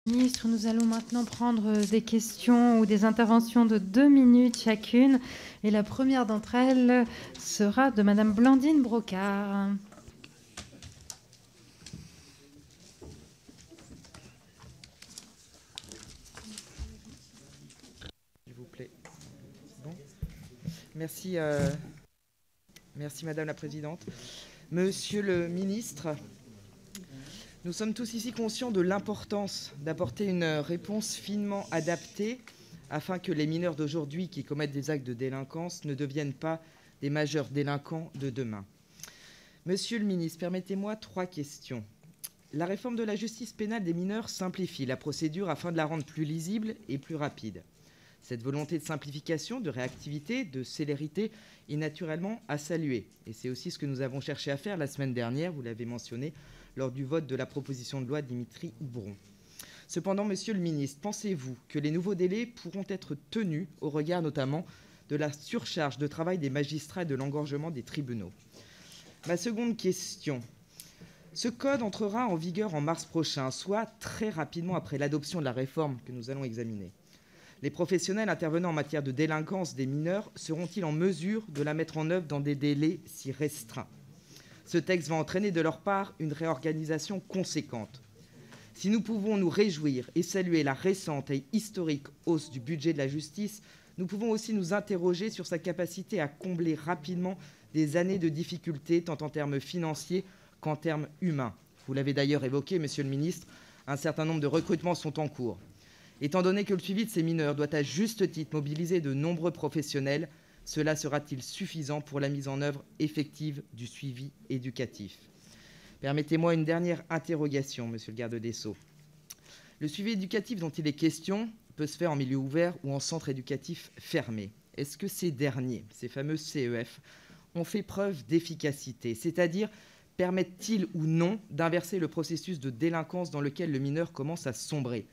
Ministre, nous allons maintenant prendre des questions ou des interventions de 2 minutes chacune. Et la première d'entre elles sera de Madame Blandine Brocard. S'il vous plaît. Bon. Merci, merci Madame la Présidente. Monsieur le Ministre, nous sommes tous ici conscients de l'importance d'apporter une réponse finement adaptée afin que les mineurs d'aujourd'hui qui commettent des actes de délinquance ne deviennent pas des majeurs délinquants de demain. Monsieur le Ministre, permettez-moi 3 questions. La réforme de la justice pénale des mineurs simplifie la procédure afin de la rendre plus lisible et plus rapide. Cette volonté de simplification, de réactivité, de célérité est naturellement à saluer. Et c'est aussi ce que nous avons cherché à faire la semaine dernière, vous l'avez mentionné, lors du vote de la proposition de loi de Dimitri Houbron. Cependant, Monsieur le Ministre, pensez-vous que les nouveaux délais pourront être tenus au regard notamment de la surcharge de travail des magistrats et de l'engorgement des tribunaux? Ma seconde question. Ce code entrera en vigueur en mars prochain, soit très rapidement après l'adoption de la réforme que nous allons examiner. Les professionnels intervenant en matière de délinquance des mineurs seront-ils en mesure de la mettre en œuvre dans des délais si restreints? Ce texte va entraîner de leur part une réorganisation conséquente. Si nous pouvons nous réjouir et saluer la récente et historique hausse du budget de la justice, nous pouvons aussi nous interroger sur sa capacité à combler rapidement des années de difficultés, tant en termes financiers qu'en termes humains. Vous l'avez d'ailleurs évoqué, Monsieur le Ministre, un certain nombre de recrutements sont en cours. Étant donné que le suivi de ces mineurs doit à juste titre mobiliser de nombreux professionnels, cela sera-t-il suffisant pour la mise en œuvre effective du suivi éducatif? Permettez-moi une dernière interrogation, Monsieur le garde des Sceaux. Le suivi éducatif dont il est question peut se faire en milieu ouvert ou en centre éducatif fermé. Est-ce que ces derniers, ces fameux CEF, ont fait preuve d'efficacité, c'est-à-dire permettent-ils ou non d'inverser le processus de délinquance dans lequel le mineur commence à sombrer?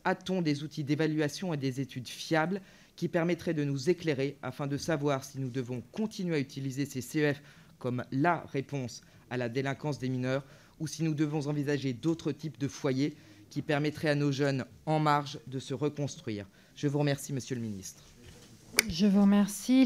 A-t-on des outils d'évaluation et des études fiables qui permettraient de nous éclairer afin de savoir si nous devons continuer à utiliser ces CEF comme la réponse à la délinquance des mineurs ou si nous devons envisager d'autres types de foyers qui permettraient à nos jeunes en marge de se reconstruire? Je vous remercie, Monsieur le Ministre. Je vous remercie.